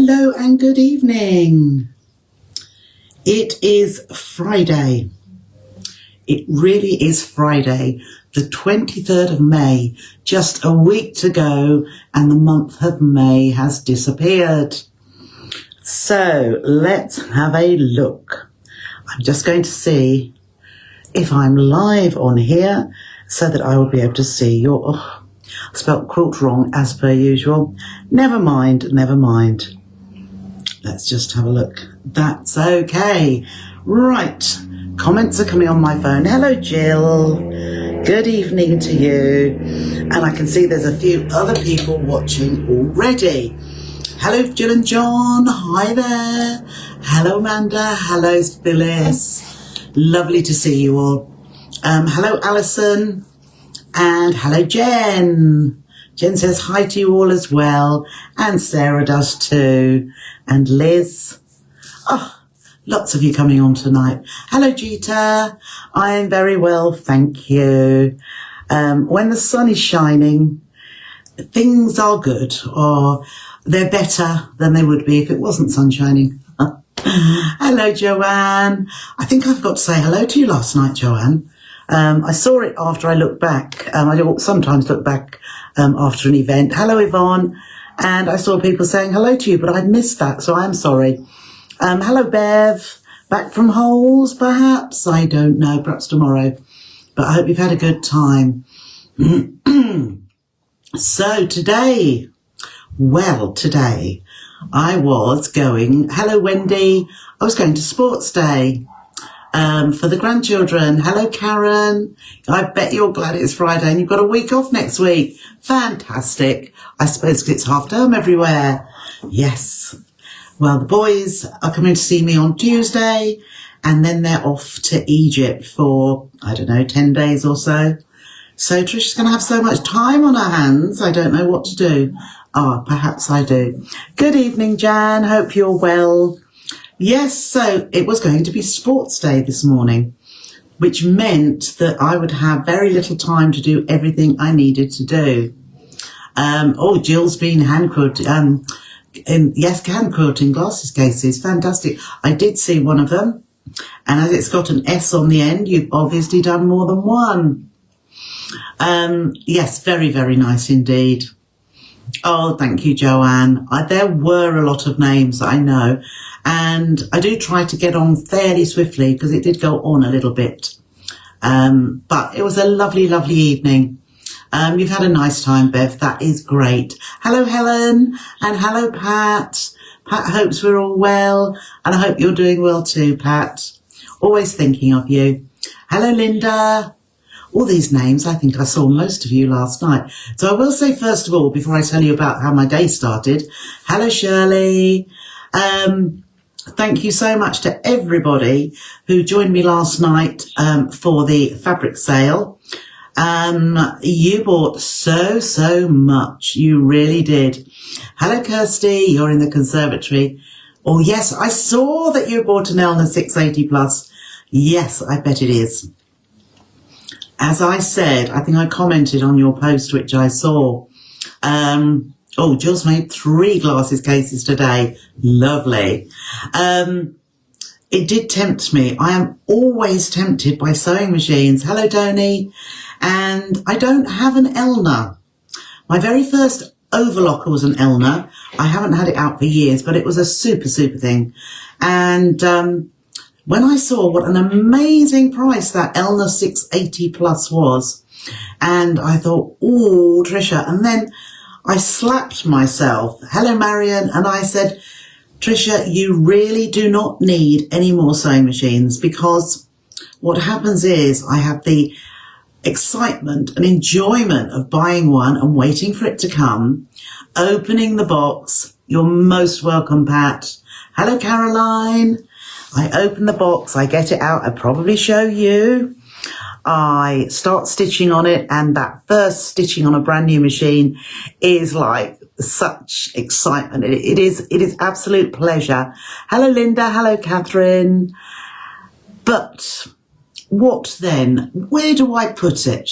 Hello and good evening. It is Friday. It really is Friday, the 23rd of May, just a week to go, and the month of May has disappeared. So let's have a look. I'm just going to see if I'm live on here so that I will be able to see your... Oh, I spelt quilt wrong as per usual. Never mind, never mind. Let's just have a look. That's okay. Right. Comments are coming on my phone. Hello, Jill. Good evening to you. And I can see there's a few other people watching already. Hello, Jill and John. Hi there. Hello, Amanda. Hello, Phyllis. Lovely to see you all. Hello, Alison. And hello, Jen. Jen says hi to you all as well. And Sarah does too. And Liz. Oh, lots of you coming on tonight. Hello, Jeeta. I am very well, thank you. When the sun is shining, things are good, or they're better than they would be if it wasn't sun shining. Hello, Joanne. I think I forgot to say hello to you last night, Joanne. I saw it after I looked back. I sometimes look back after an event. Hello, Yvonne. And I saw people saying hello to you, but I'd missed that, so I'm sorry. Hello, Bev. Back from Holes, perhaps? I don't know, perhaps tomorrow. But I hope you've had a good time. So today I was going... Hello, Wendy. I was going to Sports Day. For the grandchildren. Hello, Karen. I bet you're glad it's Friday and you've got a week off next week. Fantastic. I suppose it's half term everywhere. Yes. Well, the boys are coming to see me on Tuesday and then they're off to Egypt for, 10 days or so. So Trisha's going to have so much time on her hands. I don't know what to do. Perhaps I do. Good evening, Jan. Hope you're well. Yes, so it was going to be Sports Day this morning, which meant that I would have very little time to do everything I needed to do. Jill's been hand quilting, hand quilting glasses cases. Fantastic. I did see one of them, and as it's got an S on the end, you've obviously done more than one. Yes, very, very nice indeed. Oh, thank you, Joanne. There were a lot of names, I know. And I do try to get on fairly swiftly because it did go on a little bit. But it was a lovely, lovely evening. You've had a nice time, Bev. That is great. Hello, Helen. And hello, Pat. Pat hopes we're all well. And I hope you're doing well too, Pat. Always thinking of you. Hello, Linda. All these names, I think I saw most of you last night. So I will say, first of all, before I tell you about how my day started, hello, Shirley. Thank you so much to everybody who joined me last night for the fabric sale. You bought so much. You really did. Hello, Kirsty. You're in the conservatory. Oh, yes, I saw that you bought an Elna 680 Plus. Yes, I bet it is. As I said, I think I commented on your post, which I saw. Jill's made 3 glasses cases today. Lovely. It did tempt me. I am always tempted by sewing machines. Hello, Donny. And I don't have an Elna. My very first overlocker was an Elna. I haven't had it out for years, but it was a super thing. And when I saw what an amazing price that Elna 680 Plus was, and I thought, oh, Trisha, and then I slapped myself. Hello, Marion. And I said, Trisha, you really do not need any more sewing machines, because what happens is I have the excitement and enjoyment of buying one and waiting for it to come, opening the box. You're most welcome, Pat. Hello, Caroline. I open the box. I get it out. I probably show you. I start stitching on it, and that first stitching on a brand new machine is like such excitement. It is absolute pleasure. Hello, Linda. Hello, Catherine. But what then? Where do I put it?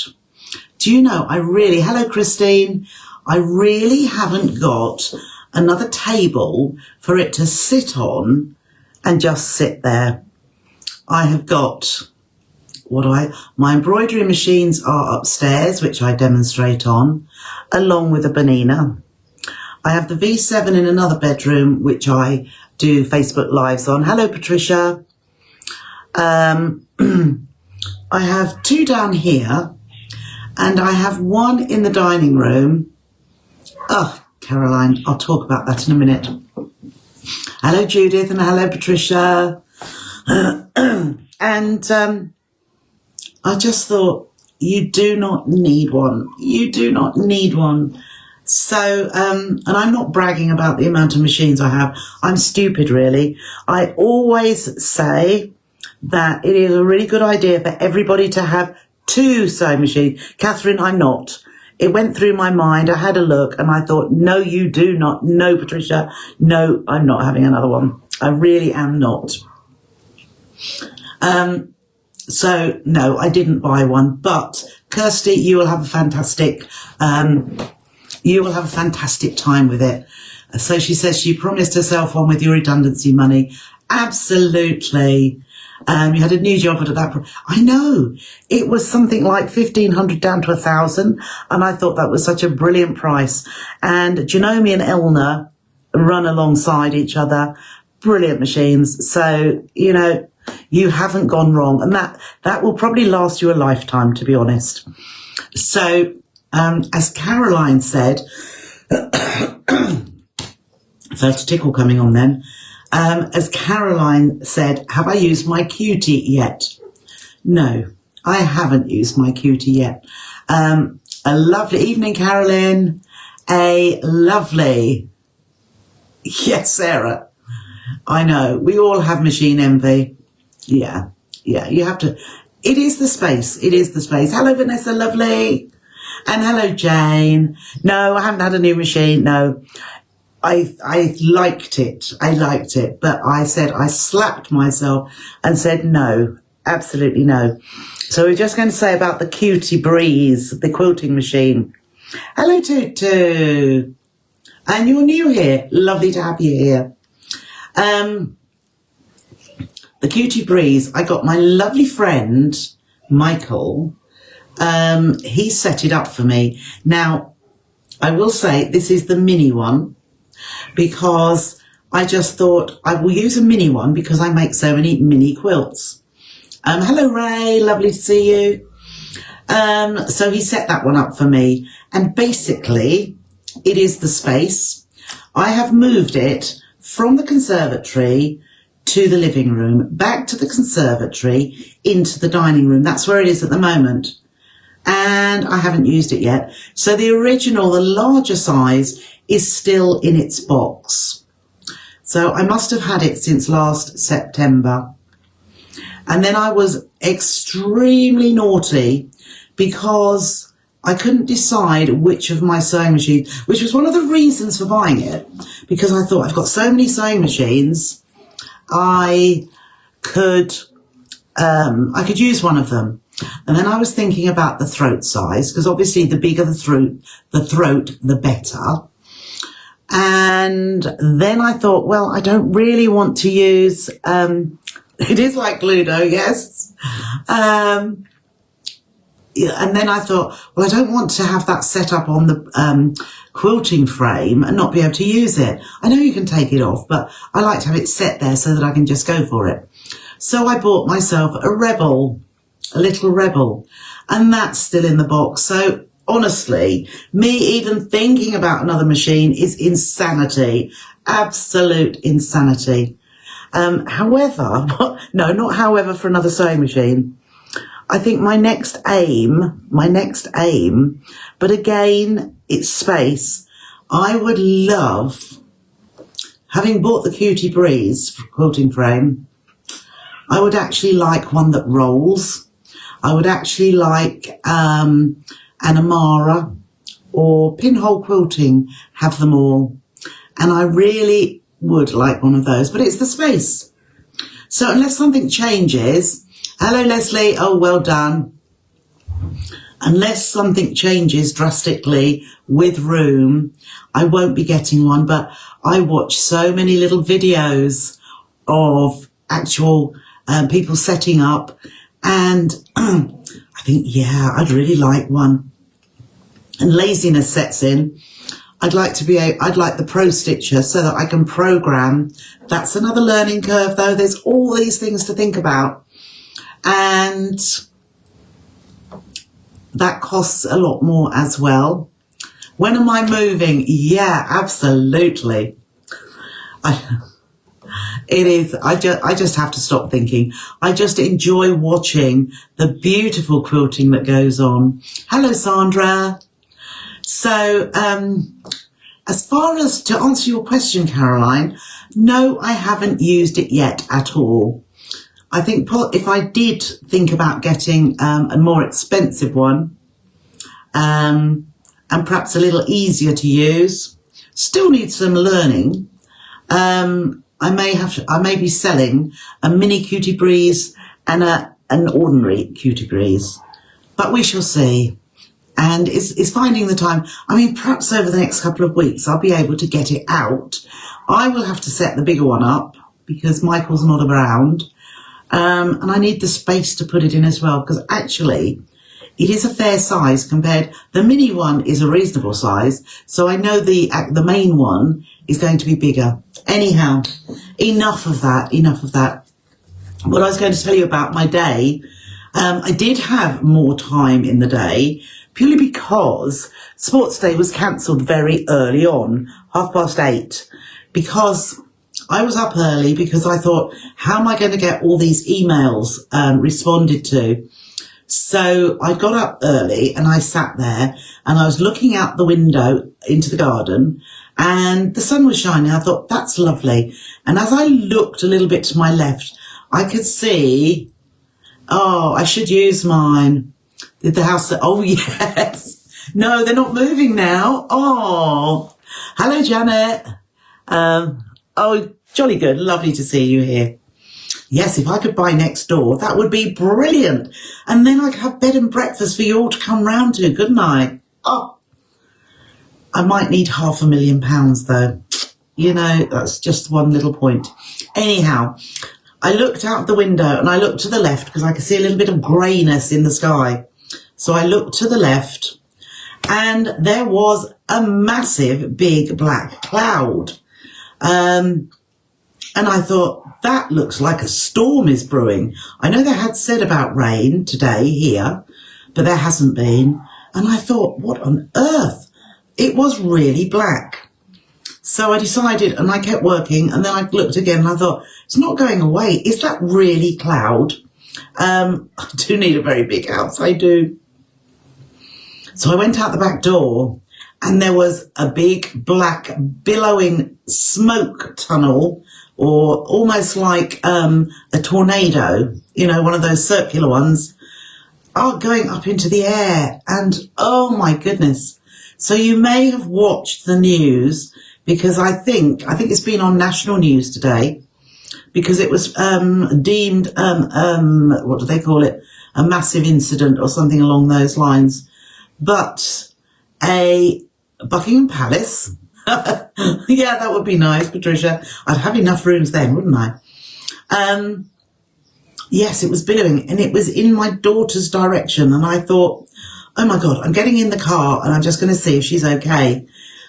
Do you know, hello, Christine. I really haven't got another table for it to sit on and just sit there. I have got, my embroidery machines are upstairs, which I demonstrate on, along with a Bonina. I have the V7 in another bedroom, which I do Facebook Lives on. Hello, Patricia. I have 2 down here, and I have 1 in the dining room. Oh, Caroline, I'll talk about that in a minute. Hello, Judith, and hello, Patricia. And I just thought, you do not need one. You do not need one. So, and I'm not bragging about the amount of machines I have. I'm stupid, really. I always say that it is a really good idea for everybody to have 2 sewing machines. Catherine, I'm not. It went through my mind. I had a look and I thought, no, you do not. No, Patricia. No, I'm not having another one. I really am not. So no, I didn't buy one, but Kirsty, you will have a fantastic, time with it. So she says she promised herself one with your redundancy money. Absolutely. You had a new job at that. I know it was something like 1,500 down to 1,000. And I thought that was such a brilliant price. And Janome and Elna run alongside each other. Brilliant machines. So, you know, you haven't gone wrong. And that will probably last you a lifetime, to be honest. So, as Caroline said, first tickle coming on then. As Caroline said, have I used my cutie yet? No, I haven't used my cutie yet. A lovely evening, Carolyn. A lovely, yes, Sarah. I know, we all have machine envy. Yeah, you have to. It is the space. It is the space. Hello, Vanessa, lovely. And hello, Jane. No, I haven't had a new machine. No, I liked it. But I said, I slapped myself and said, no, absolutely no. So we're just going to say about the Cutie Breeze, the quilting machine. Hello, Tutu. And you're new here. Lovely to have you here. The Cutie Breeze, I got my lovely friend, Michael. He set it up for me. Now, I will say this is the mini one because I just thought I will use a mini one because I make so many mini quilts. Hello, Ray. Lovely to see you. So he set that one up for me. And basically, it is the space. I have moved it from the conservatory to the living room, back to the conservatory, into the dining room. That's where it is at the moment. And I haven't used it yet. So the original, the larger size, is still in its box. So I must have had it since last September. And then I was extremely naughty because I couldn't decide which of my sewing machines, which was one of the reasons for buying it, because I thought I've got so many sewing machines, I could use one of them. And then I was thinking about the throat size, because obviously the bigger the throat, the better. And then I thought, well, I don't really want to use, it is like Ludo, yes. And then I thought, well, I don't want to have that set up on the quilting frame and not be able to use it. I know you can take it off, but I like to have it set there so that I can just go for it. So I bought myself a Rebel, a little Rebel, and that's still in the box. So honestly, me even thinking about another machine is insanity, absolute insanity. However, no, not however for another sewing machine. I think my next aim, but again, it's space. I would love, having bought the Cutie Breeze quilting frame, I would actually like one that rolls. I would actually like an Amara or Pinhole Quilting, have them all. And I really would like one of those, but it's the space. So unless something changes, hello, Leslie. Oh, well done. Unless something changes drastically with room, I won't be getting one, but I watch so many little videos of actual people setting up, and I think, yeah, I'd really like one. And laziness sets in. I'd like the Pro Stitcher so that I can program. That's another learning curve though. There's all these things to think about. And that costs a lot more as well. When am I moving? Yeah, absolutely. It is. I just have to stop thinking. I just enjoy watching the beautiful quilting that goes on. Hello, Sandra. So, as far as to answer your question, Caroline, no, I haven't used it yet at all. I think if I did think about getting a more expensive one, and perhaps a little easier to use, still needs some learning. I may be selling a mini Cutie Breeze and an ordinary Cutie Breeze, but we shall see. And it's finding the time. I mean, perhaps over the next couple of weeks, I'll be able to get it out. I will have to set the bigger one up because Michael's not around. And I need the space to put it in as well, because actually it is a fair size compared. The mini one is a reasonable size. So I know the main one is going to be bigger. Anyhow, enough of that. What I was going to tell you about my day, I did have more time in the day, purely because Sports Day was cancelled very early on, 8:30, because I was up early because I thought, how am I going to get all these emails responded to? So I got up early and I sat there and I was looking out the window into the garden and the sun was shining. I thought, that's lovely. And as I looked a little bit to my left, I could see, oh, I should use mine. Did the house say, oh, yes. No, they're not moving now. Oh, hello, Janet. Oh, jolly good. Lovely to see you here. Yes, if I could buy next door, that would be brilliant. And then I could have bed and breakfast for you all to come round to, couldn't I? Oh, I might need £500,000 though. You know, that's just one little point. Anyhow, I looked out the window and I looked to the left because I could see a little bit of greyness in the sky. So I looked to the left and there was a massive big black cloud. And I thought, that looks like a storm is brewing. I know they had said about rain today here, but there hasn't been. And I thought, what on earth? It was really black. So I decided, and I kept working, and then I looked again and I thought, it's not going away. Is that really cloud? I do need a very big house, I do. So I went out the back door and there was a big black billowing smoke tunnel, or almost like a tornado, you know, one of those circular ones, going up into the air. And oh my goodness. So you may have watched the news, because I think it's been on national news today, because it was deemed, what do they call it? A massive incident or something along those lines. But a Buckingham Palace, yeah, that would be nice, Patricia. I'd have enough rooms then, wouldn't I? Yes, it was billowing and it was in my daughter's direction. And I thought, oh my God, I'm getting in the car and I'm just going to see if she's okay.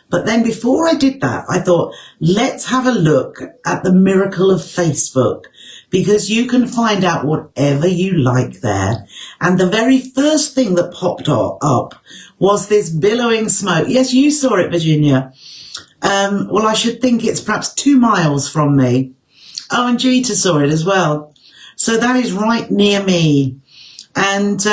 But then before I did that, I thought, let's have a look at the miracle of Facebook, because you can find out whatever you like there. And the very first thing that popped up was this billowing smoke. Yes, you saw it, Virginia. Well, I should think it's perhaps 2 miles from me. Oh, and Gita saw it as well. So that is right near me. And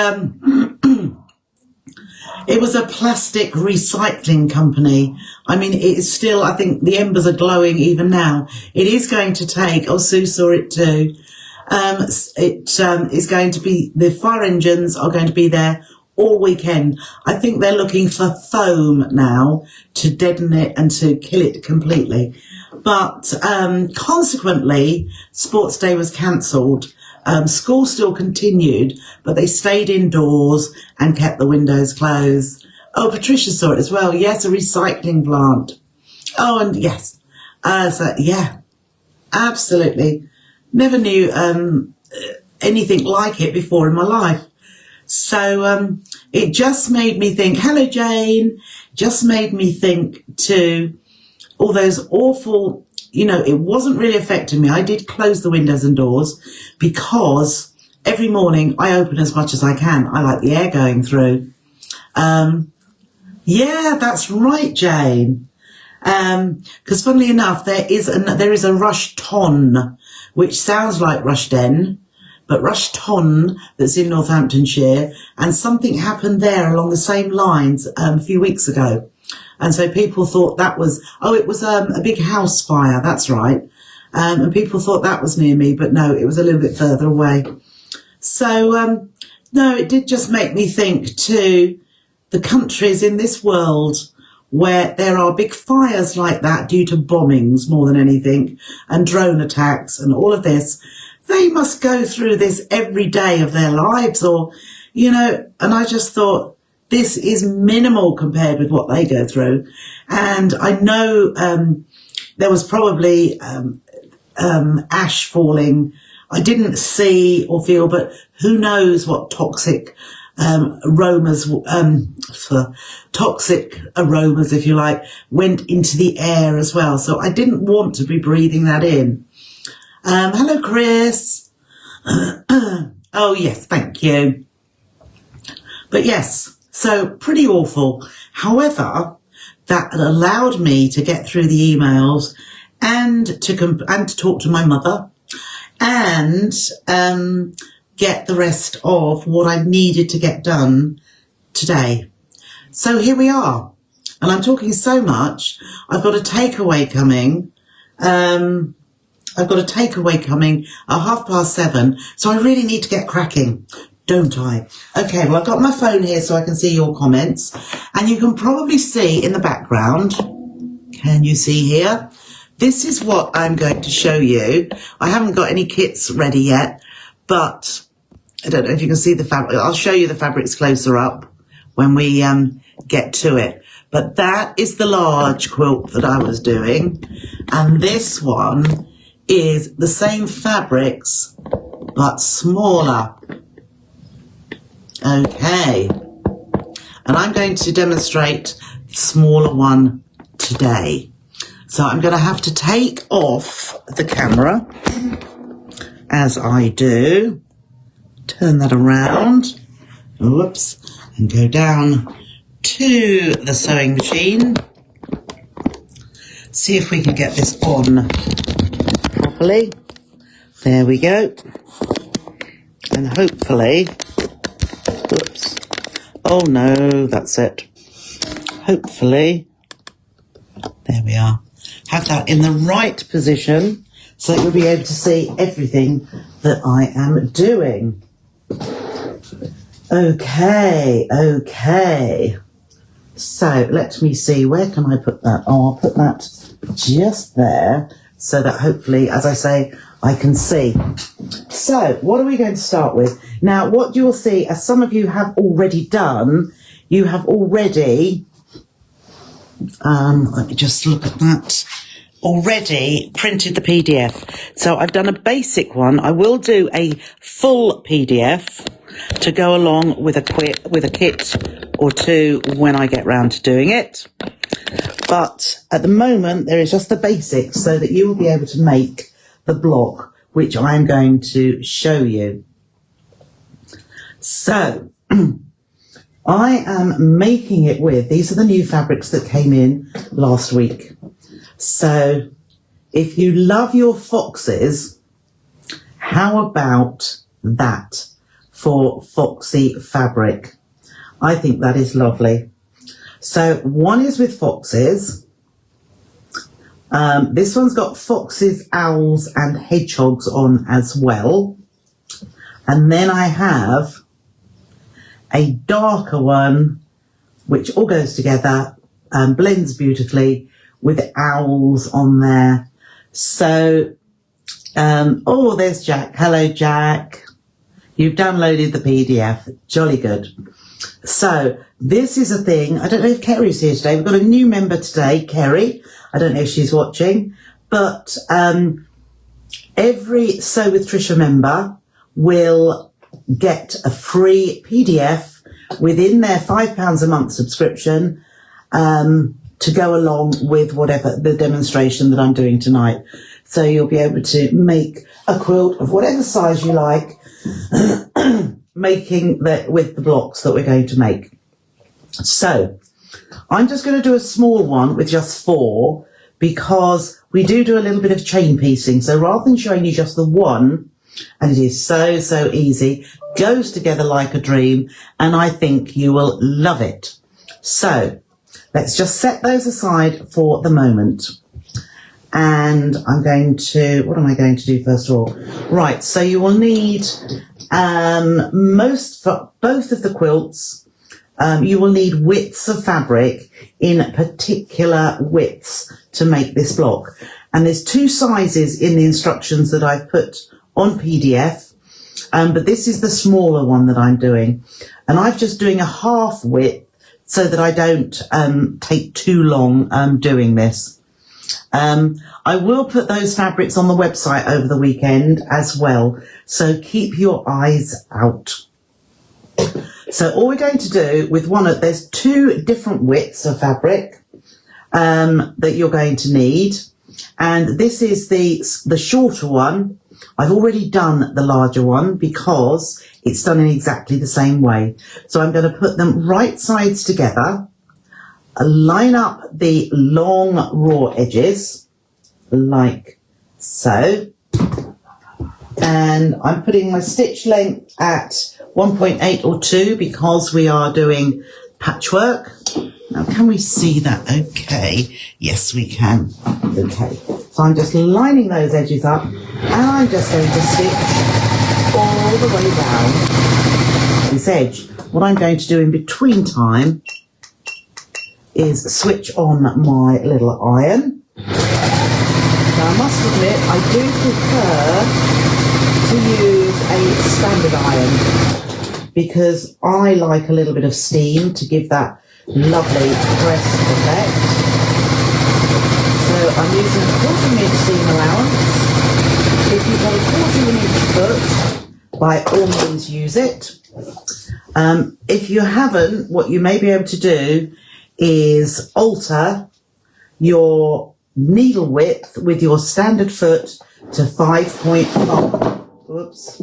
it was a plastic recycling company. I mean, it is still, I think the embers are glowing even now. It is going to take, oh, Sue saw it too. It is going to be, the fire engines are going to be there all weekend. I think they're looking for foam now to deaden it and to kill it completely. But consequently, Sports Day was cancelled. School still continued, but they stayed indoors and kept the windows closed. Oh, Patricia saw it as well. Yes, a recycling plant. Oh, and yes, So yeah, absolutely. Never knew anything like it before in my life. So it just made me think, hello Jane, just made me think to all those awful, it wasn't really affecting me. I did close the windows and doors because every morning I open as much as I can. I like the air going through. Yeah, that's right, Jane. Because funnily enough, there is a rush ton, which sounds like Rushden, but Rushton that's in Northamptonshire, and something happened there along the same lines a few weeks ago. And so people thought that was, it was a big house fire, that's right. And people thought that was near me, but no, it was a little bit further away. So, no, it did just make me think to the countries in this world where there are big fires like that due to bombings more than anything, and drone attacks and all of this. They must go through this every day of their lives, or, and I just thought, this is minimal compared with what they go through. And I know there was probably ash falling. I didn't see or feel, but who knows what toxic aromas, if you like, went into the air as well. So I didn't want to be breathing that in. Hello, Chris. Oh, yes, thank you. But yes, so pretty awful. However, that allowed me to get through the emails and to talk to my mother and get the rest of what I needed to get done today. So here we are. And I'm talking so much. I've got a takeaway coming. I've got a takeaway coming at 7:30, so I really need to get cracking, don't I? Okay, well, I've got my phone here so I can see your comments, and you can probably see in the background, can you see here? This is what I'm going to show you. I haven't got any kits ready yet, but I don't know if you can see the fabric. I'll show you the fabrics closer up when we get to it. But that is the large quilt that I was doing, and this one is the same fabrics but smaller. Okay, and I'm going to demonstrate the smaller one today. So I'm going to have to take off the camera as I do, turn that around, whoops, and go down to the sewing machine, see if we can get this on properly. There we go. And hopefully, whoops, oh no, that's it. Hopefully, there we are. Have that in the right position so that you'll be able to see everything that I am doing. Okay. So let me see, where can I put that? Oh, I'll put that just there so that hopefully, as I say, I can see. So what are we going to start with? Now, what you'll see, as some of you have already done, you have already, let me just look at that, already printed the PDF. So I've done a basic one. I will do a full PDF to go along with a kit or two when I get round to doing it. But at the moment, there is just the basics so that you will be able to make the block, which I'm going to show you. So I am making it with, these are the new fabrics that came in last week. So if you love your foxes, how about that for foxy fabric? I think that is lovely. So one is with foxes. This one's got foxes, owls and hedgehogs on as well. And then I have a darker one, which all goes together and blends beautifully with owls on there. So, oh, there's Jack. Hello, Jack. You've downloaded the PDF. Jolly good. So this is a thing. I don't know if Kerry's here today. We've got a new member today, Kerry. I don't know if she's watching, But every Sew with Trisha member will get a free PDF within their £5 a month subscription to go along with whatever the demonstration that I'm doing tonight. So you'll be able to make a quilt of whatever size you like, making that with the blocks that we're going to make. So I'm just going to do a small one with just 4 because we do a little bit of chain piecing. So rather than showing you just the one, and it is so easy, goes together like a dream, and I think you will love it. So let's just set those aside for the moment. And I'm going to, what am I going to do first of all? Right, so you will need for both of the quilts, you will need widths of fabric in particular widths to make this block. And there's 2 sizes in the instructions that I've put on PDF, but this is the smaller one that I'm doing. And I'm just doing a half width so that I don't take too long doing this. I will put those fabrics on the website over the weekend as well, so keep your eyes out. So all we're going to do with there's 2 different widths of fabric that you're going to need, and this is the shorter one. I've already done the larger one because it's done in exactly the same way. So I'm going to put them right sides together, line up the long raw edges like so, and I'm putting my stitch length at 1.8 or 2 because we are doing patchwork. Now can we see that okay? Yes we can. Okay, so I'm just lining those edges up and I'm just going to stitch all the way down this edge. What I'm going to do in between time is switch on my little iron. Now I must admit I do prefer to use a standard iron because I like a little bit of steam to give that lovely press effect. So I'm using a 1/4 inch seam allowance. If you've got a 1/4 inch foot, by all means use it. If you haven't, what you may be able to do is alter your needle width with your standard foot to 5.5. Whoops,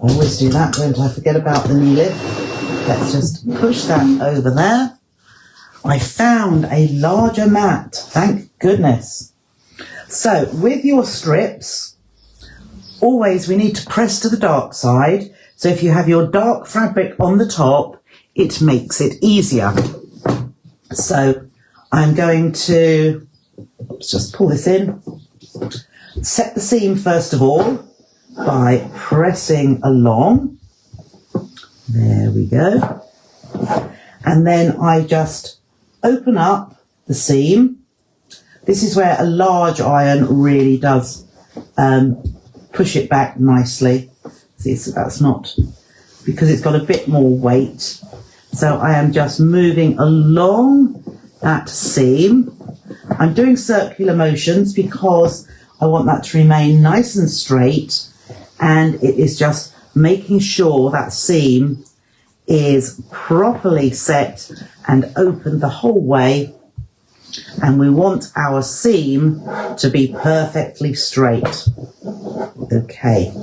I always do that, don't I? Forget about the knee lift. Let's just push that over there. I found a larger mat, thank goodness. So with your strips, always we need to press to the dark side. So if you have your dark fabric on the top, it makes it easier. So I'm going to, let's just pull this in, set the seam first of all by pressing along. There we go. And then I just open up the seam. This is where a large iron really does push it back nicely. See, so that's not, because it's got a bit more weight. So I am just moving along that seam. I'm doing circular motions because I want that to remain nice and straight, and it is just making sure that seam is properly set and open the whole way, and we want our seam to be perfectly straight. Okay,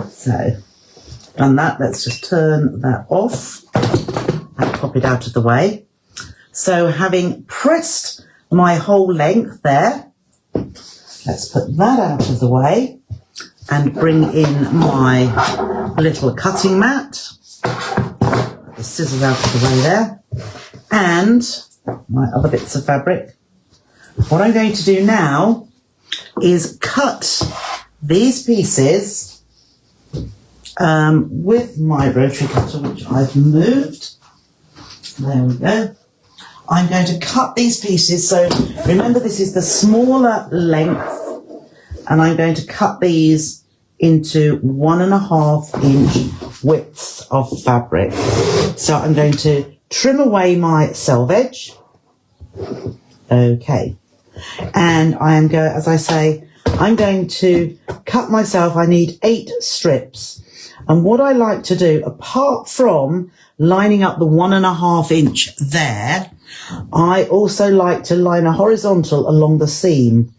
so done that. Let's just turn that off and pop it out of the way. So having pressed my whole length there, let's put that out of the way and bring in my little cutting mat. Put the scissors out of the way there, and my other bits of fabric. What I'm going to do now is cut these pieces with my rotary cutter, which I've moved. There we go. I'm going to cut these pieces. So remember, this is the smaller length, and I'm going to cut these into 1.5 inch widths of fabric. So I'm going to trim away my selvage. Okay. And I am going, as I say, I'm going to cut myself. I need 8 strips. And what I like to do, apart from lining up the 1.5 inch there, I also like to line a horizontal along the seam.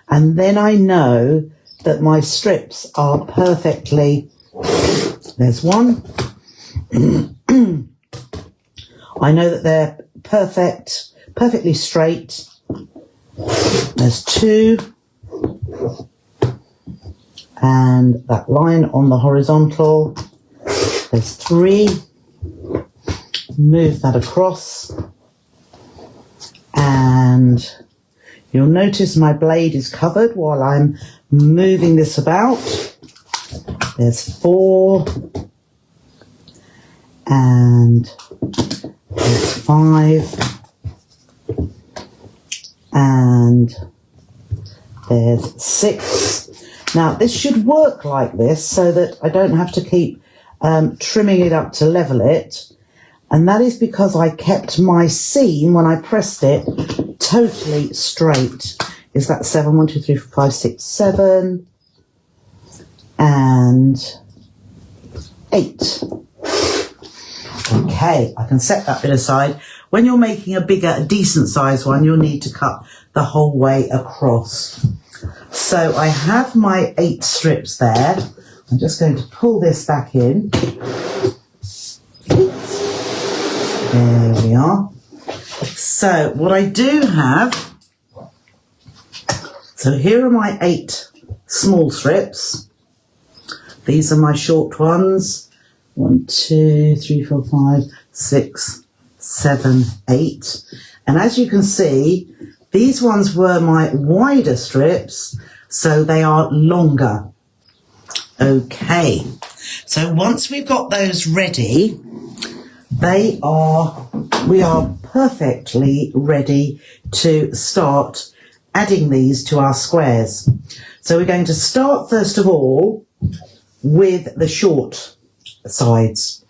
And then I know that my strips are perfectly, there's one. I know that they're perfectly straight. There's 2. And that line on the horizontal, there's 3. Move that across. And you'll notice my blade is covered while I'm moving this about. There's 4. And there's 5. And there's 6. Now, this should work like this so that I don't have to keep trimming it up to level it. And that is because I kept my seam, when I pressed it, totally straight. Is that 7? 1, 2, 3, 4, 5, 6, 7. And 8. Okay, I can set that bit aside. When you're making a decent size one, you'll need to cut the whole way across. So I have my 8 strips there. I'm just going to pull this back in. There we are. So what I do have, so here are my 8 small strips. These are my short ones. 1, 2, 3, 4, 5, 6, 7, 8. And as you can see, these ones were my wider strips, so they are longer. Okay, so once we've got those ready, we are perfectly ready to start adding these to our squares. So we're going to start first of all with the short sides.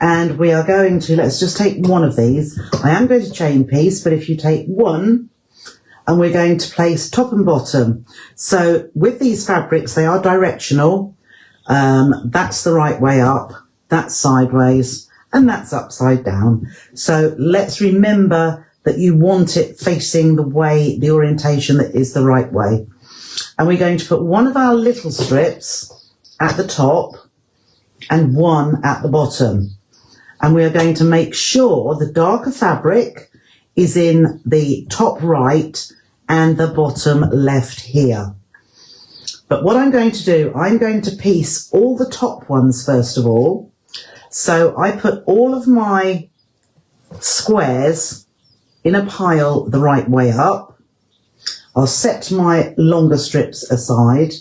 And we are going to, let's just take one of these. I am going to chain piece, but if you take one, and we're going to place top and bottom. So with these fabrics, they are directional. That's the right way up, that's sideways, and that's upside down. So let's remember that you want it facing the way, the orientation that is the right way. And we're going to put one of our little strips at the top and one at the bottom. And we are going to make sure the darker fabric is in the top right and the bottom left here. But what I'm going to do, I'm going to piece all the top ones first of all. So I put all of my squares in a pile the right way up. I'll set my longer strips aside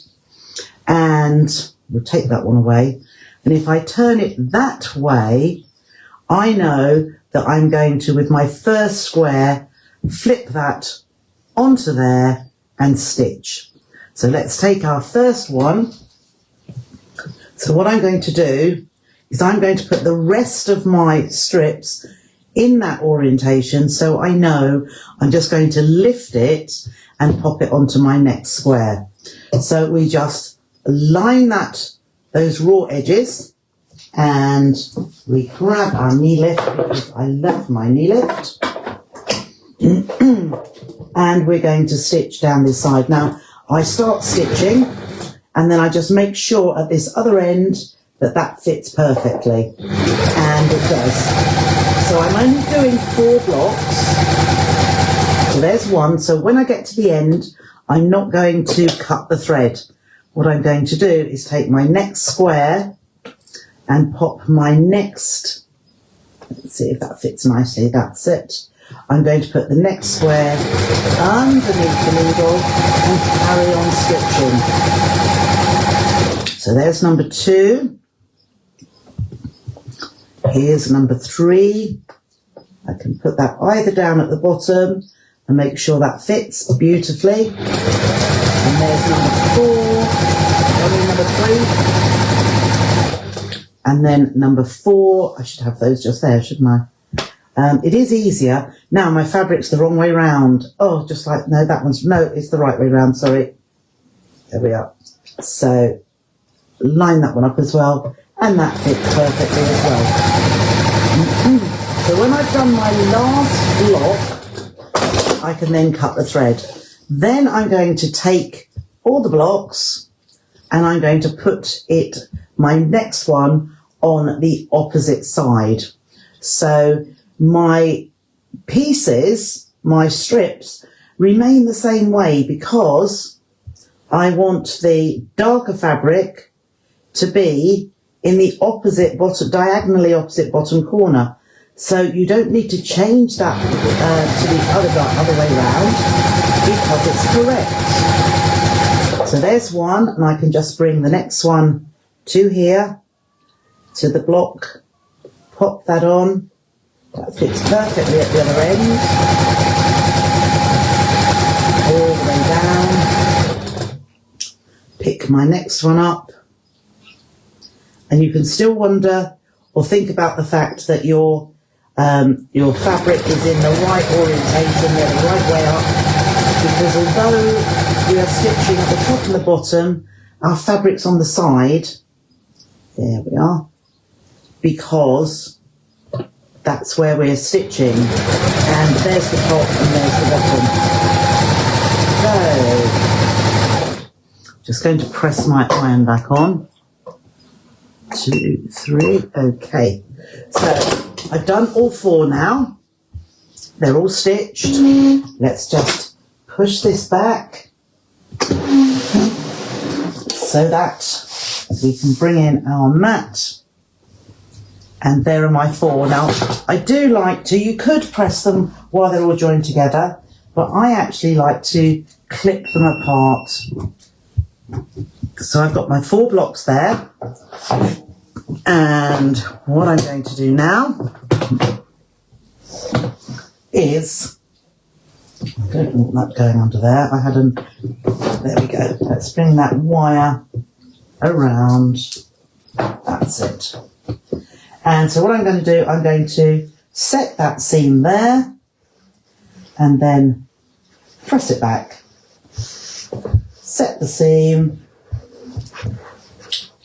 and we'll take that one away. And if I turn it that way, I know that I'm going to, with my first square, flip that onto there and stitch. So let's take our first one. So what I'm going to do is I'm going to put the rest of my strips in that orientation, so I know I'm just going to lift it and pop it onto my next square. So we just line those raw edges, and we grab our knee lift, because I love my knee lift. And we're going to stitch down this side. Now, I start stitching, and then I just make sure at this other end that fits perfectly. And it does. So I'm only doing 4 blocks. So there's one. So when I get to the end, I'm not going to cut the thread. What I'm going to do is take my next square and pop my next, let's see if that fits nicely, that's it. I'm going to put the next square underneath the needle and carry on stitching. So there's number 2. Here's number 3. I can put that either down at the bottom and make sure that fits beautifully. And there's number 4, number 3. And then number 4, I should have those just there, shouldn't I? It is easier. Now my fabric's the wrong way round. Oh, just like, no, it's the right way round, sorry. There we are. So line that one up as well, and that fits perfectly as well. So when I've done my last block, I can then cut the thread. Then I'm going to take all the blocks and I'm going to put my next one on the opposite side. So my pieces, my strips, remain the same way because I want the darker fabric to be in the opposite bottom, diagonally opposite bottom corner. So you don't need to change that to the other way round because it's correct. So there's one, and I can just bring the next one to here, to the block, pop that on. That fits perfectly at the other end. All the way down. Pick my next one up. And you can still wonder or think about the fact that your fabric is in the right orientation, they're the right way up, because although we are stitching at the top and the bottom, our fabric's on the side. There we are. Because that's where we're stitching. And there's the top and there's the bottom. So, just going to press my iron back on. 2, 3, okay. So, I've done all 4 now. They're all stitched. Let's just push this back so that we can bring in our mat. And there are my 4. Now, I do like to, you could press them while they're all joined together, but I actually like to clip them apart. So I've got my 4 blocks there. And what I'm going to do now is, I don't want that going under there. There we go. Let's bring that wire around. That's it. And so what I'm going to do, I'm going to set that seam there and then press it back. Set the seam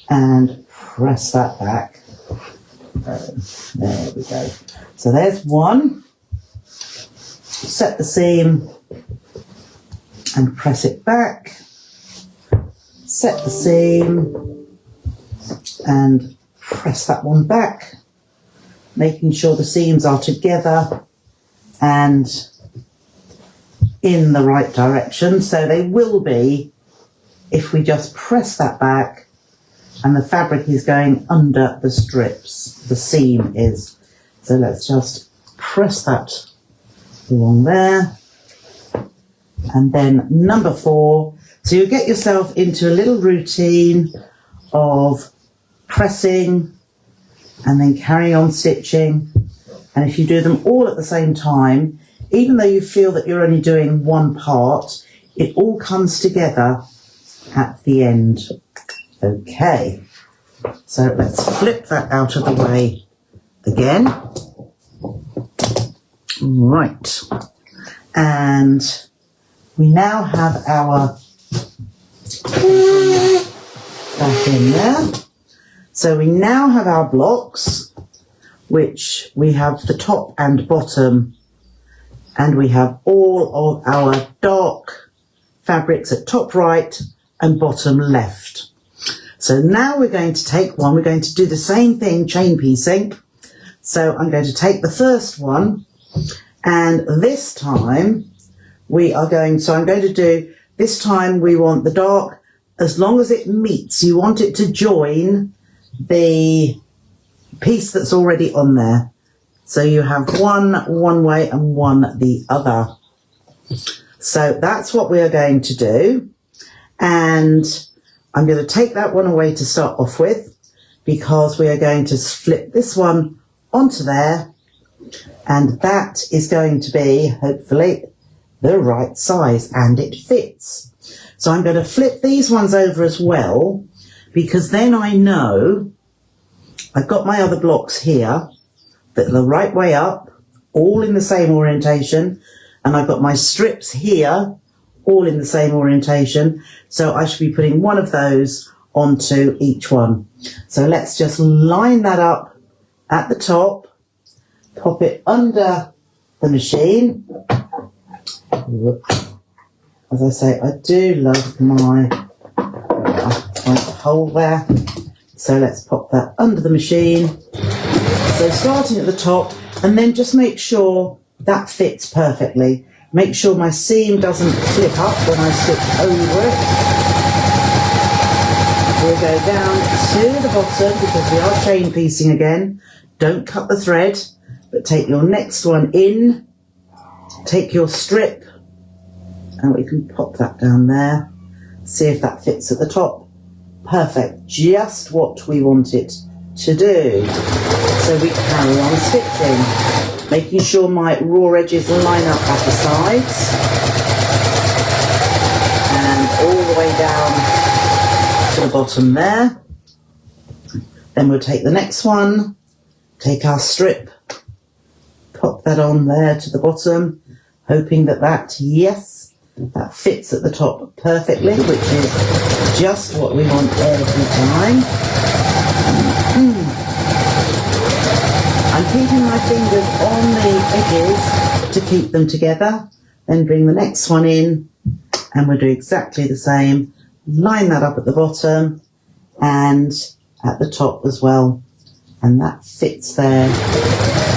and press that back. There we go. So there's one. Set the seam and press it back. Set the seam and press that one back, making sure the seams are together and in the right direction. So they will be if we just press that back and the fabric is going under the strips, the seam is. So let's just press that along there. And then number 4. So you get yourself into a little routine of pressing and then carrying on stitching. And if you do them all at the same time, even though you feel that you're only doing one part, it all comes together at the end. Okay, so let's flip that out of the way again. Right, and we now have our back in there. So we now have our blocks, which we have the top and bottom, and we have all of our dark fabrics at top right and bottom left. So now we're going to take one, we're going to do the same thing, chain piecing. So I'm going to take the first one, and this time we are going, so I'm going to do, this time we want the dark, as long as it meets, you want it to join the piece that's already on there. So you have one way and one the other. So that's what we are going to do. And I'm going to take that one away to start off with, because we are going to flip this one onto there, and that is going to be, hopefully, the right size, and it fits. So I'm going to flip these ones over as well, because then I know I've got my other blocks here that are the right way up all in the same orientation, and I've got my strips here all in the same orientation, so I should be putting one of those onto each one. So let's just line that up at the top, pop it under the machine. As I say, I do love my hole there, so let's pop that under the machine. So starting at the top, and then just make sure that fits perfectly. Make sure my seam doesn't flip up when I stitch over it. We'll go down to the bottom because we are chain piecing again. Don't cut the thread, but take your next one in, take your strip, and we can pop that down there. See if that fits at the top. Perfect, just what we want it to do. So we carry on stitching, making sure my raw edges line up at the sides and all the way down to the bottom there. Then we'll take the next one, take our strip, pop that on there to the bottom, hoping that yes, that fits at the top perfectly, which is just what we want every time. I'm keeping my fingers on the edges to keep them together. Then bring the next one in and we'll do exactly the same. Line that up at the bottom and at the top as well. And that fits there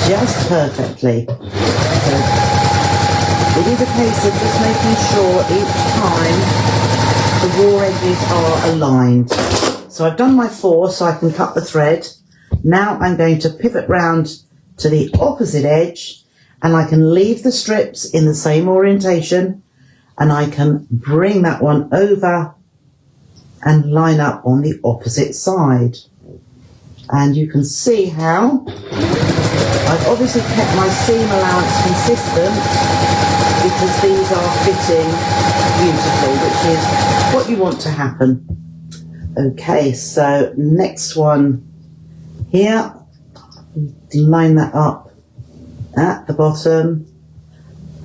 just perfectly. So it is a case of just making sure each time the raw edges are aligned. So I've done my 4 so I can cut the thread. Now I'm going to pivot round to the opposite edge and I can leave the strips in the same orientation and I can bring that one over and line up on the opposite side. And you can see how I've obviously kept my seam allowance consistent because these are fitting beautifully, which is what you want to happen. Okay, so next one here, line that up at the bottom,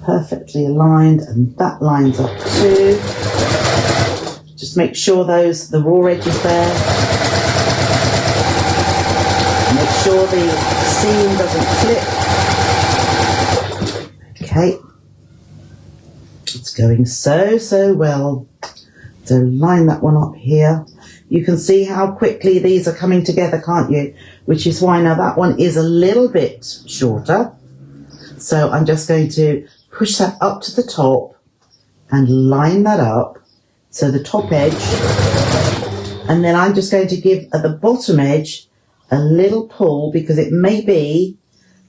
perfectly aligned, and that lines up too. Just make sure the raw edges there. Make sure the seam doesn't flip. Okay, it's going so well. So line that one up here. You can see how quickly these are coming together, can't you? Which is why now that one is a little bit shorter. So I'm just going to push that up to the top and line that up. So the top edge. And then I'm just going to give at the bottom edge a little pull because it may be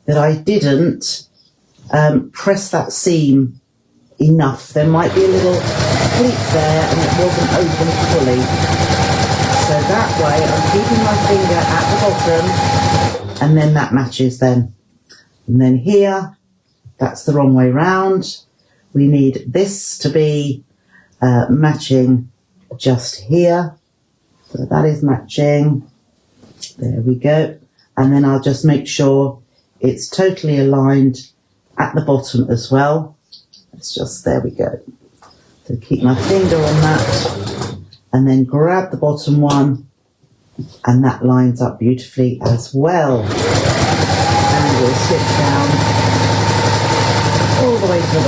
that I didn't press that seam enough. There might be a little pleat there and it wasn't open fully. So that way I'm keeping my finger at the bottom and then that matches then. And then here, that's the wrong way round. We need this to be matching just here. So that is matching. There we go. And then I'll just make sure it's totally aligned at the bottom as well. It's just, there we go. So keep my finger on that and then grab the bottom one and that lines up beautifully as well. And we'll stitch down all the way to the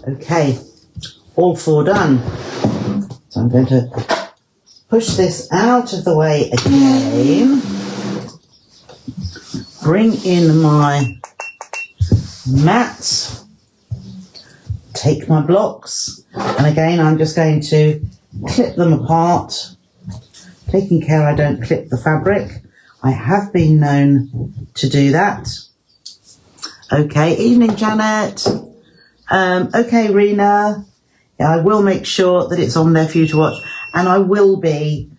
bottom. Okay, all 4 done. So I'm going to push this out of the way again. Bring in my mats. Take my blocks. And again, I'm just going to clip them apart. Taking care I don't clip the fabric. I have been known to do that. Okay, evening Janet. Okay, Rena. Yeah, I will make sure that it's on there for you to watch, and I will be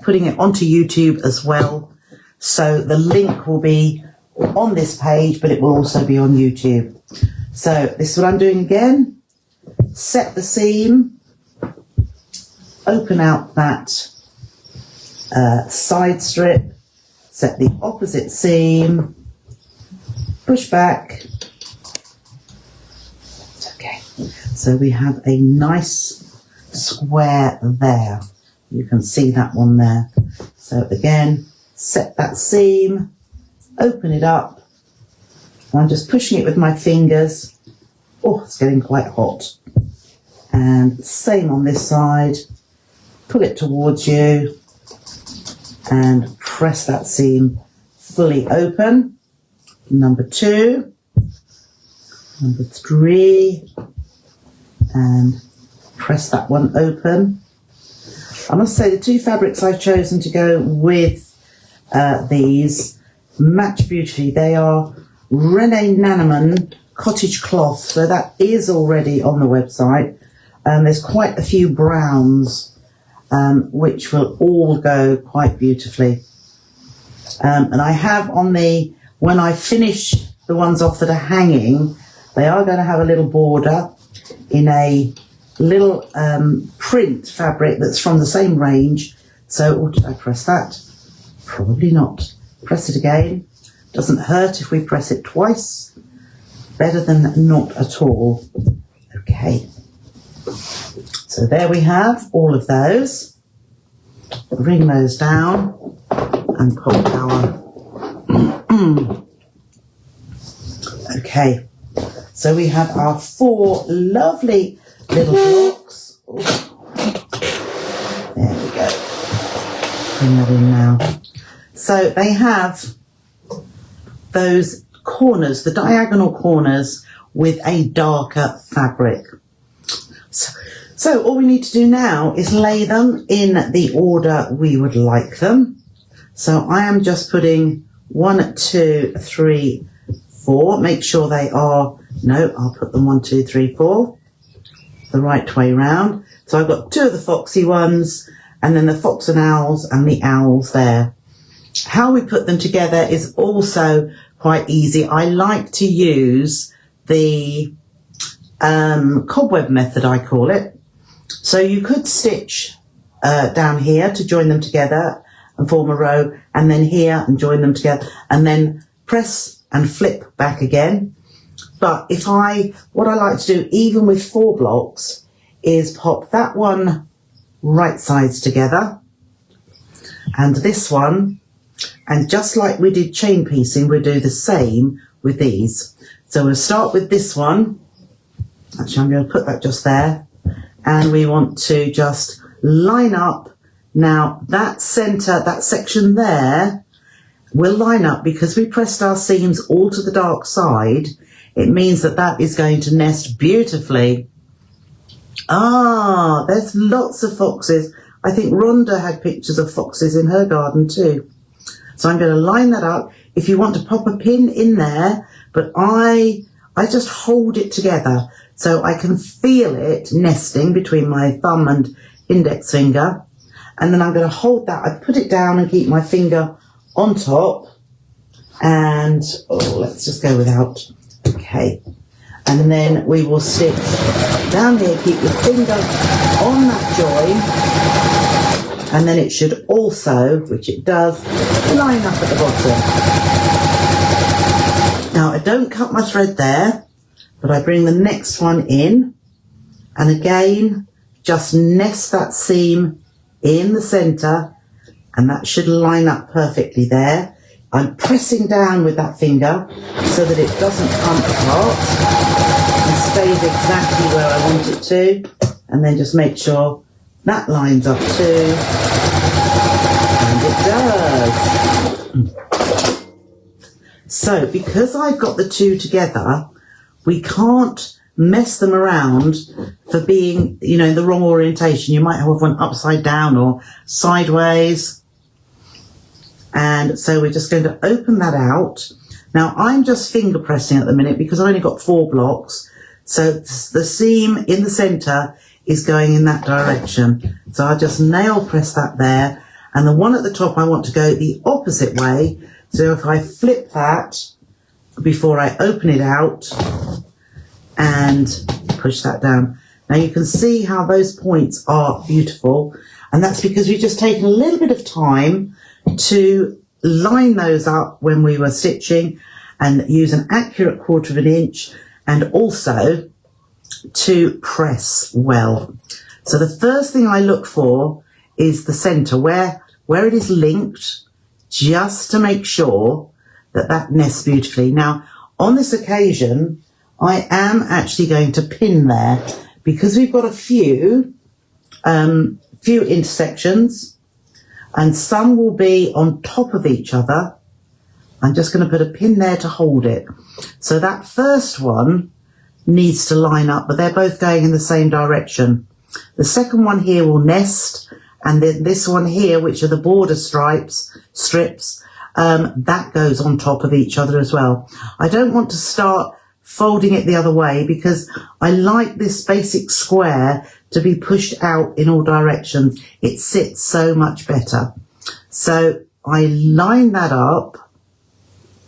putting it onto YouTube as well. So the link will be on this page, but it will also be on YouTube. So this is what I'm doing again. Set the seam, open out that side strip, set the opposite seam, push back. Okay, so we have a nice square there. You can see that one there. So again, set that seam, open it up. I'm just pushing it with my fingers. Oh, it's getting quite hot. And same on this side. Pull it towards you and press that seam fully open. Number 2, number 3, and press that one open. I must say the 2 fabrics I've chosen to go with these match beautifully. They are Renee Nanaman cottage cloth, so that is already on the website. There's quite a few browns which will all go quite beautifully. And I have on the, when I finish the ones off that are hanging, they are going to have a little border in a little print fabric that's from the same range. So, did I press that? Probably not. Press it again. Doesn't hurt if we press it twice. Better than not at all. Okay. So there we have all of those. Bring those down and pop our... Okay. So we have our 4 lovely little blocks. There we go. Bring that in now. So they have those corners, the diagonal corners, with a darker fabric. So all we need to do now is lay them in the order we would like them. So I am just putting 1, 2, 3, 4. Make sure they are, no, I'll put them 1, 2, 3, 4, the right way round. So I've got 2 of the foxy ones, and then the fox and owls and the owls there. How we put them together is also quite easy. I like to use the cobweb method, I call it. So you could stitch down here to join them together and form a row, and then here and join them together, and then press and flip back again. But what I like to do, even with 4 blocks, is pop that one right sides together and this one, and just like we did chain piecing, we'll do the same with these. So we'll start with this one. Actually, I'm going to put that just there, and we want to just line up. Now that center, that section there, will line up because we pressed our seams all to the dark side. It means that that is going to nest beautifully. Ah, there's lots of foxes. I think Rhonda had pictures of foxes in her garden too. So I'm going to line that up. If you want to pop a pin in there, but I just hold it together so I can feel it nesting between my thumb and index finger. And then I'm going to hold that. I put it down and keep my finger on top. And, let's just go without. Okay. And then we will stitch down here, keep your finger on that join, and then it should also, which it does, line up at the bottom. Now I don't cut my thread there, but I bring the next one in, and again just nest that seam in the centre, and that should line up perfectly there. I'm pressing down with that finger so that it doesn't come apart and stays exactly where I want it to, and then just make sure that lines up too, and it does. So because I've got the 2 together, we can't mess them around for being, in the wrong orientation. You might have one upside down or sideways. And so we're just going to open that out. Now I'm just finger pressing at the minute because I've only got 4 blocks. So the seam in the centre is going in that direction. So I'll just nail press that there. And the one at the top, I want to go the opposite way. So if I flip that before I open it out and push that down. Now you can see how those points are beautiful. And that's because we've just taken a little bit of time to line those up when we were stitching and use an accurate 1/4 inch, and also to press well. So the first thing I look for is the centre where it is linked, just to make sure that that nests beautifully. Now, on this occasion, I am actually going to pin there because we've got a few intersections, and some will be on top of each other. I'm just going to put a pin there to hold it. So that first one needs to line up, but they're both going in the same direction. The second one here will nest, and then this one here, which are the border strips, that goes on top of each other as well. I don't want to start folding it the other way because I like this basic square to be pushed out in all directions. It sits so much better. So I line that up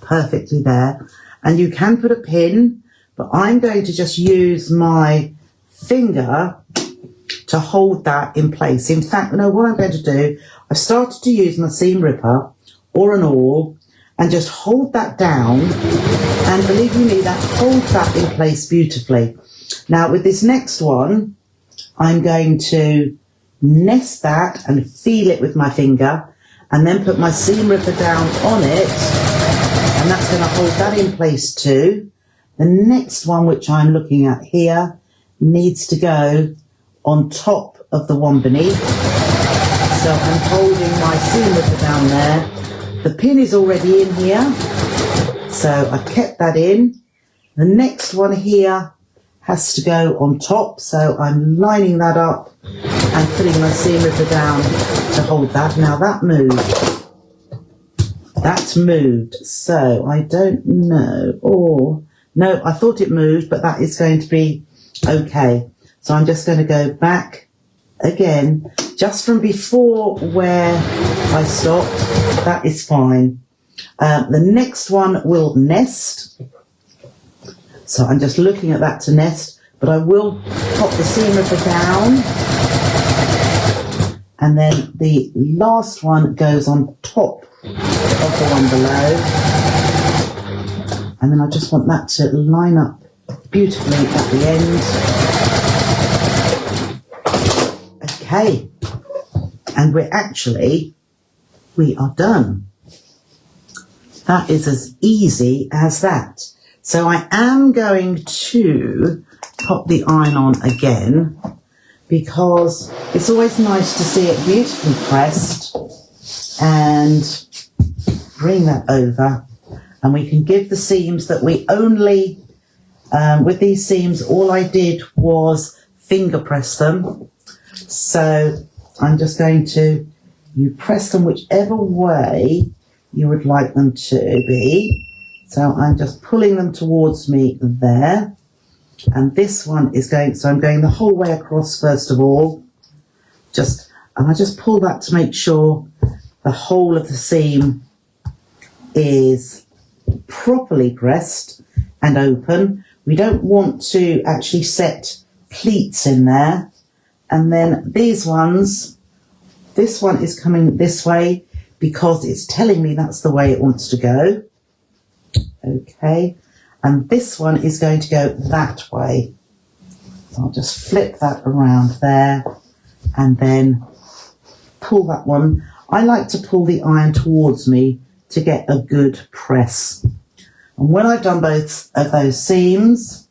perfectly there, and you can put a pin, but I'm going to just use my finger to hold that in place. In fact, no, what I'm going to do, I've started to use my seam ripper or an awl and just hold that down, and believe you me, that holds that in place beautifully. Now with this next one, I'm going to nest that and feel it with my finger, and then put my seam ripper down on it, and that's going to hold that in place too. The next one, which I'm looking at here, needs to go on top of the one beneath. So I'm holding my seam ripper down there. The pin is already in here, so I kept that in. The next one here has to go on top, so I'm lining that up and putting my seam ripper down to hold that. Now that moved. That's moved, so I don't know. Oh, no, I thought it moved, but that is going to be okay. So I'm just going to go back again, just from before where I stopped. That is fine. The next one will nest. So I'm just looking at that to nest, but I will pop the seam ripper down. And then the last one goes on top of the one below. And then I just want that to line up beautifully at the end. Okay. And we are done. That is as easy as that. So I am going to pop the iron on again, because it's always nice to see it beautifully pressed, and bring that over, and we can give the seams that we only, with these seams, all I did was finger press them. So I'm just going to, you press them whichever way you would like them to be. So I'm just pulling them towards me there. And this one is going, so I'm going the whole way across first of all. And I just pull that to make sure the whole of the seam is properly pressed and open. We don't want to actually set pleats in there. And then these ones, this one is coming this way because it's telling me that's the way it wants to go. Okay, and this one is going to go that way. So I'll just flip that around there and then pull that one. I like to pull the iron towards me to get a good press. And when I've done both of those seams,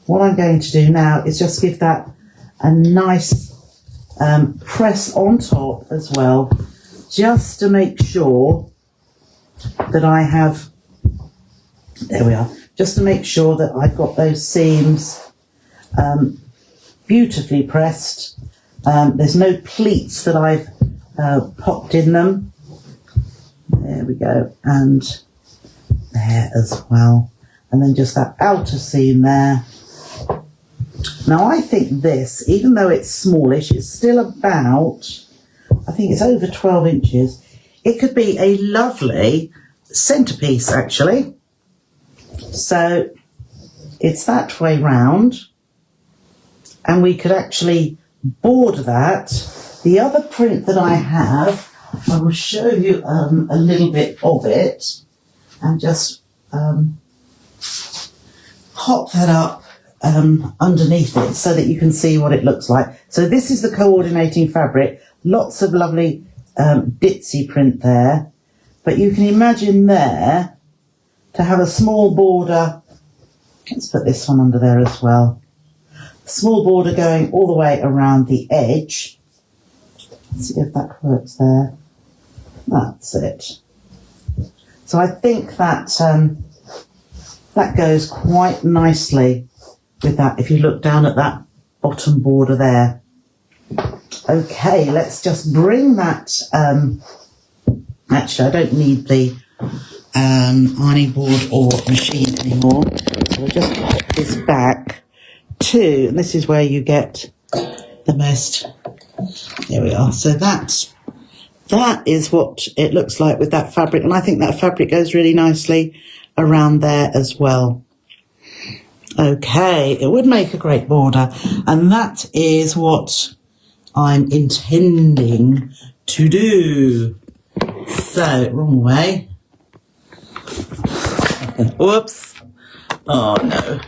what I'm going to do now is just give that a nice press on top as well, just to make sure that I have, there we are, just to make sure that I've got those seams beautifully pressed. There's no pleats that I've popped in them. There we go, and there as well. And then just that outer seam there. Now I think this, even though it's smallish, it's still about, I think it's over 12 inches. It could be a lovely centerpiece actually. So it's that way round, and we could actually border that. The other print that I have, I will show you a little bit of it and just pop that up underneath it so that you can see what it looks like. So this is the coordinating fabric. Lots of lovely ditzy print there. But you can imagine there to have a small border. Let's put this one under there as well. Small border going all the way around the edge. Let's see if that works there. That's it. So I think that that goes quite nicely with that, if you look down at that bottom border there. Okay, let's just bring that, actually I don't need the ironing board or machine anymore, so I'll just pop this back to, and this is where you get the most, there we are, so that is what it looks like with that fabric, and I think that fabric goes really nicely around there as well. Okay, it would make a great border, and that is what I'm intending to do. So, wrong way. Whoops. Oh no.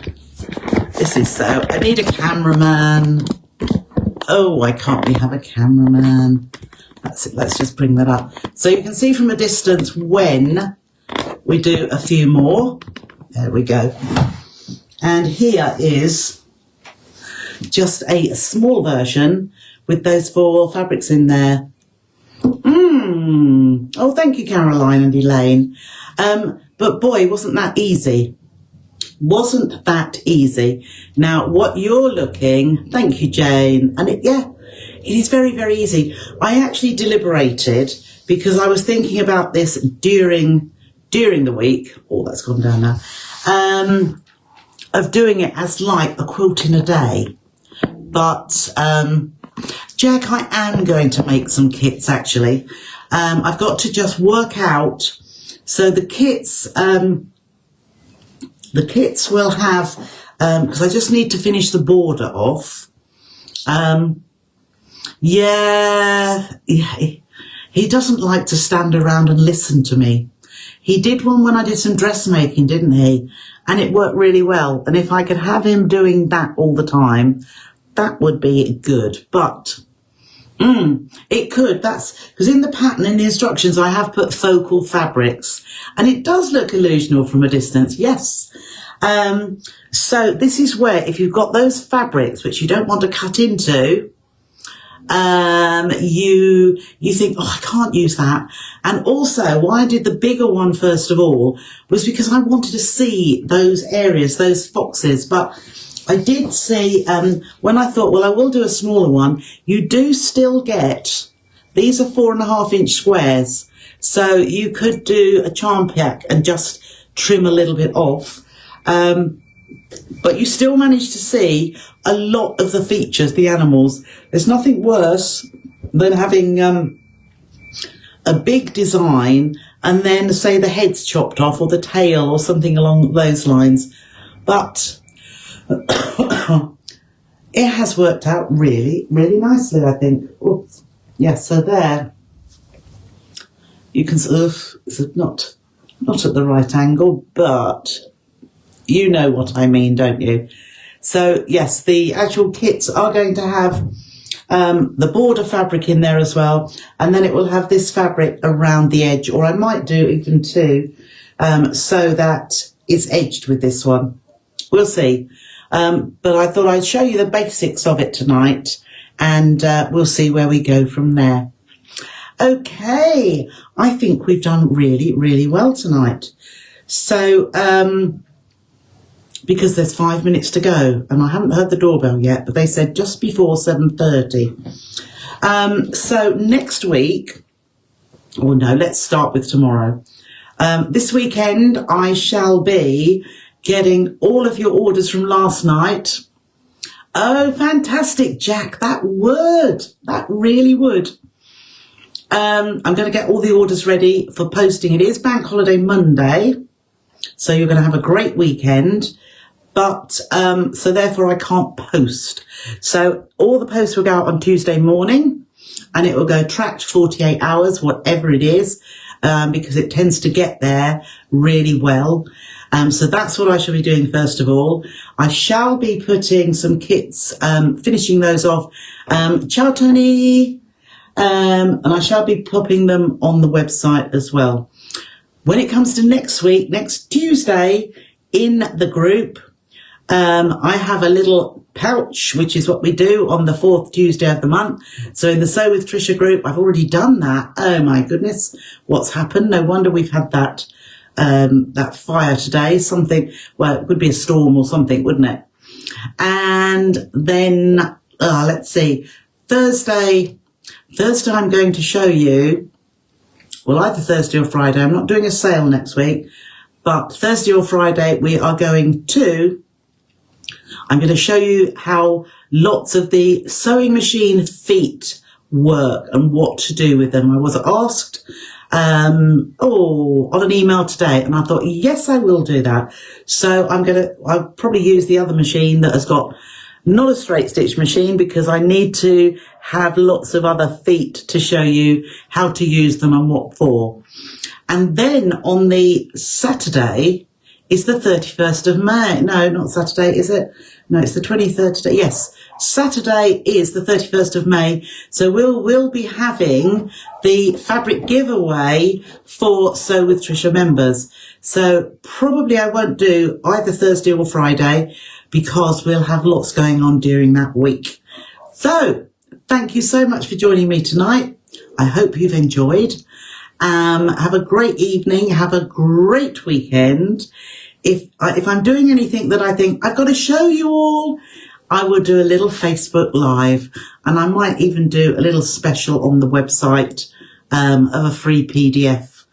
This is so, I need a cameraman. Oh, why can't we have a cameraman? That's it, let's just bring that up. So you can see from a distance when we do a few more. There we go. And here is just a small version with those 4 fabrics in there. Oh, thank you, Caroline and Elaine. But boy, wasn't that easy. Wasn't that easy. Now, what you're looking, thank you, Jane. And it is very, very easy. I actually deliberated because I was thinking about this during the week. Oh, that's gone down now. Of doing it as like a quilt in a day. But, Jack, I am going to make some kits, actually. I've got to just work out. So the kits will have, because I just need to finish the border off. He doesn't like to stand around and listen to me. He did one when I did some dressmaking, didn't he? And it worked really well. And if I could have him doing that all the time, that would be good. But it could. That's because in the pattern, in the instructions, I have put focal fabrics. And it does look illusional from a distance, yes. So this is where, if you've got those fabrics which you don't want to cut into, you think, oh, I can't use that. And also, why I did the bigger one first of all was because I wanted to see those areas, those foxes. But I did see, when I thought, well, I will do a smaller one, you do still get, these are 4.5-inch squares. So you could do a charm pack and just trim a little bit off. But you still manage to see a lot of the features, the animals. There's nothing worse than having a big design and then, say, the head's chopped off or the tail or something along those lines. But it has worked out really, really nicely, I think. Oops. Yeah, so there. You can sort of, it's not at the right angle, but you know what I mean, don't you? So, yes, the actual kits are going to have the border fabric in there as well. And then it will have this fabric around the edge, or I might do even 2, so that it's edged with this one. We'll see. But I thought I'd show you the basics of it tonight, and we'll see where we go from there. Okay, I think we've done really, really well tonight. So, because there's 5 minutes to go, and I haven't heard the doorbell yet, but they said just before 7:30. So next week, or no, let's start with tomorrow. This weekend, I shall be getting all of your orders from last night. Oh, fantastic, Jack, that really would. I'm going to get all the orders ready for posting. It is Bank Holiday Monday, so you're going to have a great weekend. But, so therefore I can't post. So all the posts will go out on Tuesday morning. and it will go tracked 48 hours, whatever it is, because it tends to get there really well. So that's what I shall be doing first of all. I shall be putting some kits, finishing those off. Ciao, Tony. And I shall be popping them on the website as well. When it comes to next week, next Tuesday, in the group, I have a little pouch, which is what we do on the 4th Tuesday of the month. So in the Sew with Trisha group, I've already done that. Oh my goodness, what's happened? No wonder we've had that fire today. Something, well, it would be a storm or something, wouldn't it? And then, let's see, Thursday I'm going to show you, well, either Thursday or Friday. I'm not doing a sale next week, but Thursday or Friday I'm going to show you how lots of the sewing machine feet work and what to do with them. I was asked on an email today, and I thought, yes, I will do that. So I'll probably use the other machine that has got not a straight stitch machine, because I need to have lots of other feet to show you how to use them and what for. And then on the Saturday is the 31st of May. No, not Saturday, is it? No, it's the 23rd today. Yes, Saturday is the 31st of May. So we'll be having the fabric giveaway for Sew with Trisha members. So probably I won't do either Thursday or Friday, because we'll have lots going on during that week. So thank you so much for joining me tonight. I hope you've enjoyed. Have a great evening. Have a great weekend. If I'm doing anything that I think I've got to show you all, I will do a little Facebook Live, and I might even do a little special on the website of a free PDF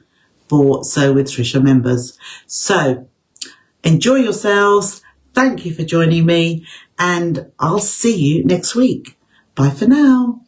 for Sew with Trisha members. So enjoy yourselves. Thank you for joining me, and I'll see you next week. Bye for now.